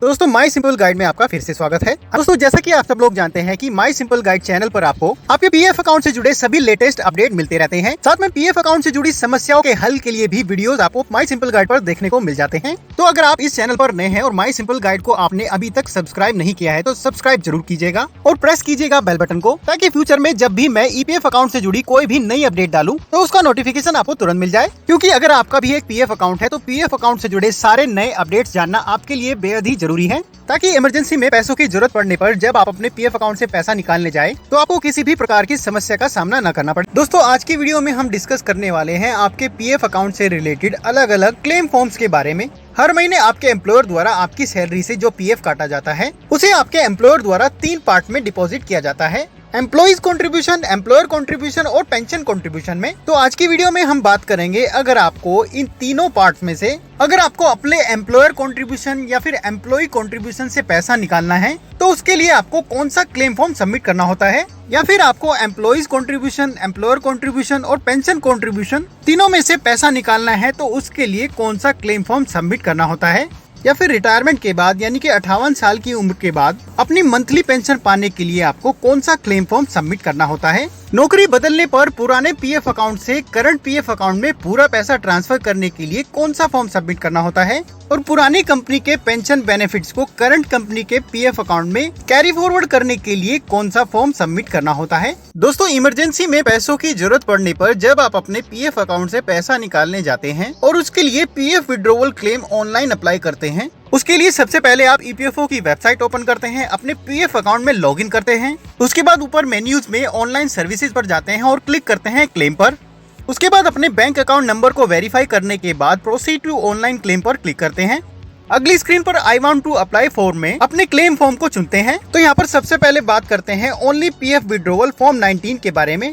दोस्तों my simple guide में आपका फिर से स्वागत है। दोस्तों जैसा कि आप सब लोग जानते हैं कि माई सिंपल गाइड चैनल पर आपको आपके पीएफ अकाउंट से जुड़े सभी लेटेस्ट अपडेट मिलते रहते हैं। साथ में पीएफ अकाउंट से जुड़ी समस्याओं के हल के लिए भी वीडियोस आपको माई सिंपल गाइड पर देखने को मिल जाते हैं। तो अगर आप इस चैनल पर नए हैं और माई सिंपल गाइड को आपने अभी तक सब्सक्राइब नहीं किया है तो सब्सक्राइब जरूर कीजिएगा और प्रेस कीजिएगा बेल बटन को, ताकि फ्यूचर में जब भी मैं ईपीएफ अकाउंट से जुड़ी कोई भी नई अपडेट डालूं तो उसका नोटिफिकेशन आपको तुरंत मिल जाए। क्योंकि अगर आपका भी एक पीएफ अकाउंट है तो पीएफ अकाउंट से जुड़े सारे नए अपडेट्स जानना आपके लिए बेहद ही जरूरी है, ताकि इमरजेंसी में पैसों की जरूरत पड़ने पर जब आप अपने पीएफ अकाउंट से पैसा निकालने जाए तो आपको किसी भी प्रकार की समस्या का सामना न करना पड़े। दोस्तों आज की वीडियो में हम डिस्कस करने वाले हैं आपके पीएफ अकाउंट से रिलेटेड अलग अलग क्लेम फॉर्म्स के बारे में। हर महीने आपके एम्प्लॉयर द्वारा आपकी सैलरी से जो पीएफ काटा जाता है उसे आपके एम्प्लॉयर द्वारा 3 पार्ट में डिपॉजिट किया जाता है, एम्प्लॉइज कंट्रीब्यूशन, एम्प्लॉयर कंट्रीब्यूशन और पेंशन कंट्रीब्यूशन में। तो आज की वीडियो में हम बात करेंगे अगर आपको इन तीनों पार्ट्स में से अगर आपको अपने एम्प्लॉयर कंट्रीब्यूशन या फिर एम्प्लॉय कंट्रीब्यूशन से पैसा निकालना है तो उसके लिए आपको कौन सा क्लेम फॉर्म सबमिट करना होता है, या फिर आपको एम्प्लॉइज कंट्रीब्यूशन, एम्प्लॉयर कंट्रीब्यूशन और पेंशन कंट्रीब्यूशन तीनों में से पैसा निकालना है तो उसके लिए कौन सा क्लेम फॉर्म सबमिट करना होता है, या फिर रिटायरमेंट के बाद यानी कि 58 साल की उम्र के बाद अपनी मंथली पेंशन पाने के लिए आपको कौन सा क्लेम फॉर्म सबमिट करना होता है, नौकरी बदलने पर पुराने पीएफ अकाउंट से करंट पीएफ अकाउंट में पूरा पैसा ट्रांसफर करने के लिए कौन सा फॉर्म सबमिट करना होता है, और पुरानी कंपनी के पेंशन बेनिफिट्स को करंट कंपनी के पीएफ अकाउंट में कैरी फॉरवर्ड करने के लिए कौन सा फॉर्म सबमिट करना होता है। दोस्तों इमरजेंसी में पैसों की जरूरत पड़ने पर जब आप अपने पीएफ अकाउंट से पैसा निकालने जाते हैं और उसके लिए PF withdrawal claim online apply करते हैं, उसके लिए सबसे पहले आप ईपीएफओ की वेबसाइट ओपन करते हैं, अपने पीएफ अकाउंट में लॉगिन करते हैं। उसके बाद ऊपर मेन्यूज में ऑनलाइन सर्विसेज पर जाते हैं और क्लिक करते हैं क्लेम पर। उसके बाद अपने बैंक अकाउंट नंबर को वेरीफाई करने के बाद प्रोसीड टू ऑनलाइन क्लेम पर क्लिक करते हैं। अगली स्क्रीन पर I want to apply form में अपने क्लेम फॉर्म को चुनते हैं। तो यहाँ पर सबसे पहले बात करते हैं ओनली पीएफ विड्रॉवल फॉर्म 19 के बारे में।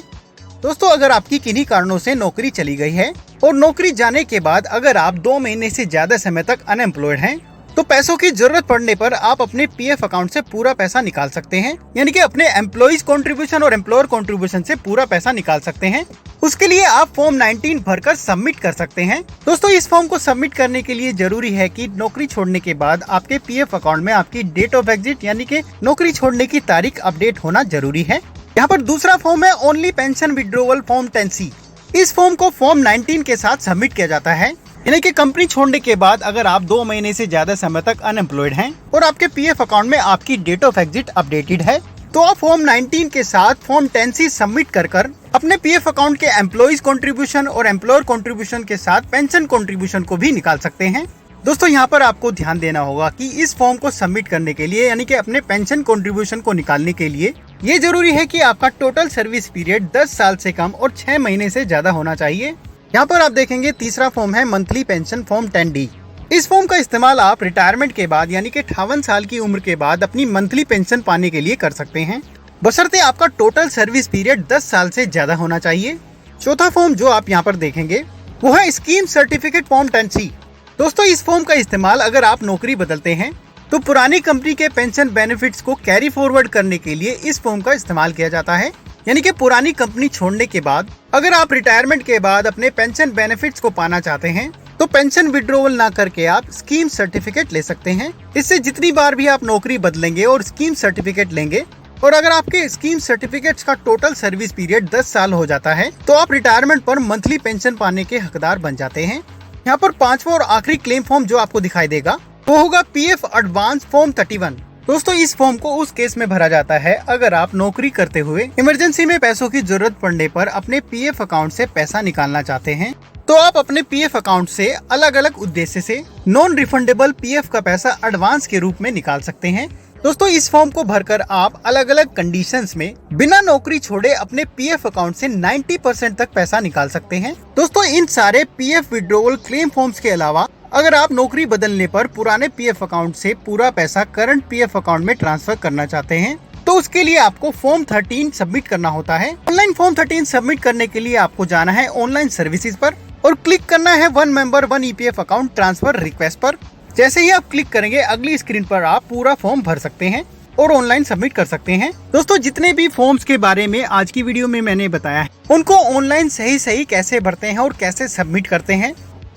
दोस्तों अगर आपकी किन्हीं कारणों से नौकरी चली गई है और नौकरी जाने के बाद अगर आप 2 महीने से ज्यादा समय तक अनएम्प्लॉयड हैं तो पैसों की जरूरत पड़ने पर आप अपने पीएफ अकाउंट से पूरा पैसा निकाल सकते हैं, यानी कि अपने एम्प्लॉइज कंट्रीब्यूशन और एम्प्लॉयर कंट्रीब्यूशन से पूरा पैसा निकाल सकते हैं। उसके लिए आप फॉर्म 19 भरकर सबमिट कर सकते हैं। दोस्तों इस फॉर्म को सबमिट करने के लिए जरूरी है कि नौकरी छोड़ने के बाद आपके पीएफ अकाउंट में आपकी डेट ऑफ एग्जिट यानी कि नौकरी छोड़ने की तारीख अपडेट होना जरूरी है। यहाँ पर दूसरा फॉर्म है only pension withdrawal form 10C। इस फॉर्म को फॉर्म 19 के साथ सबमिट किया जाता है, यानी कि कंपनी छोड़ने के बाद अगर आप 2 महीने से ज्यादा समय तक अनएम्प्लॉयड हैं और आपके पीएफ अकाउंट में आपकी डेट ऑफ एग्जिट अपडेटेड है तो आप फॉर्म 19 के साथ फॉर्म 10C सबमिट कर अपने पीएफ अकाउंट के एम्प्लॉइज कंट्रीब्यूशन और एम्प्लॉयर कंट्रीब्यूशन के साथ पेंशन कंट्रीब्यूशन को भी निकाल सकते हैं। दोस्तों यहाँ पर आपको ध्यान देना होगा कि इस फॉर्म को सबमिट करने के लिए यानी कि अपने पेंशन कंट्रीब्यूशन को निकालने के लिए ये जरूरी है कि आपका टोटल सर्विस पीरियड 10 साल से कम और 6 महीने से ज्यादा होना चाहिए। यहाँ पर आप देखेंगे तीसरा फॉर्म है मंथली पेंशन फॉर्म 10D। इस फॉर्म का इस्तेमाल आप रिटायरमेंट के बाद यानी कि 58 साल की उम्र के बाद अपनी मंथली पेंशन पाने के लिए कर सकते हैं, बशर्ते आपका टोटल सर्विस पीरियड 10 साल से ज्यादा होना चाहिए। चौथा फॉर्म जो आप यहाँ पर देखेंगे वो है स्कीम सर्टिफिकेट फॉर्म 10C। दोस्तों इस फॉर्म का इस्तेमाल अगर आप नौकरी बदलते हैं तो पुरानी कंपनी के पेंशन बेनिफिट्स को कैरी फॉरवर्ड करने के लिए इस फॉर्म का इस्तेमाल किया जाता है, यानी कि पुरानी कंपनी छोड़ने के बाद अगर आप रिटायरमेंट के बाद अपने पेंशन बेनिफिट्स को पाना चाहते हैं तो पेंशन विड्रॉवल ना करके आप स्कीम सर्टिफिकेट ले सकते हैं। इससे जितनी बार भी आप नौकरी बदलेंगे और स्कीम सर्टिफिकेट लेंगे और अगर आपके स्कीम सर्टिफिकेट्स का टोटल सर्विस पीरियड 10 साल हो जाता है तो आप रिटायरमेंट पर मंथली पेंशन पाने के हकदार बन जाते हैं। यहाँ पर पांचवा और आखिरी क्लेम फॉर्म जो आपको दिखाई देगा वो होगा पीएफ एडवांस फॉर्म 31। दोस्तों इस फॉर्म को उस केस में भरा जाता है अगर आप नौकरी करते हुए इमरजेंसी में पैसों की जरूरत पड़ने पर अपने पीएफ अकाउंट से पैसा निकालना चाहते हैं तो आप अपने पीएफ अकाउंट से अलग अलग उद्देश्य से नॉन रिफंडेबल पीएफ का पैसा एडवांस के रूप में निकाल सकते हैं। दोस्तों इस फॉर्म को भरकर आप अलग अलग कंडीशंस में बिना नौकरी छोड़े अपने पीएफ अकाउंट से 90% तक पैसा निकाल सकते हैं। दोस्तों इन सारे पीएफ विड्रॉवल क्लेम फॉर्म्स के अलावा अगर आप नौकरी बदलने पर पुराने पीएफ अकाउंट से पूरा पैसा करंट पीएफ अकाउंट में ट्रांसफर करना चाहते हैं तो उसके लिए आपको फॉर्म 13 सबमिट करना होता है। ऑनलाइन फॉर्म 13 सबमिट करने के लिए आपको जाना है ऑनलाइन सर्विसेज पर और क्लिक करना है 1 member 1 EPF account transfer request पर। जैसे ही आप क्लिक करेंगे अगली स्क्रीन पर आप पूरा फॉर्म भर सकते हैं और ऑनलाइन सबमिट कर सकते हैं। दोस्तों जितने भी फॉर्म्स के बारे में आज की वीडियो में मैंने बताया है उनको ऑनलाइन सही कैसे भरते हैं और कैसे सबमिट करते हैं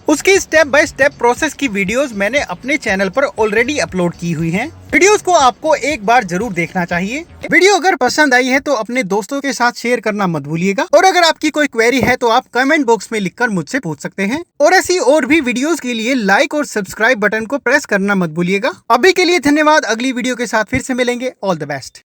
उसकी स्टेप बाय स्टेप प्रोसेस की वीडियोस मैंने अपने चैनल पर ऑलरेडी अपलोड की हुई हैं। वीडियोस को आपको एक बार जरूर देखना चाहिए। वीडियो अगर पसंद आई है तो अपने दोस्तों के साथ शेयर करना मत भूलिएगा, और अगर आपकी कोई क्वेरी है तो आप कमेंट बॉक्स में लिखकर मुझसे पूछ सकते हैं। और ऐसी और भी वीडियोस के लिए लाइक और सब्सक्राइब बटन को प्रेस करना मत भूलिएगा। अभी के लिए धन्यवाद। अगली वीडियो के साथ फिर से मिलेंगे। All the best.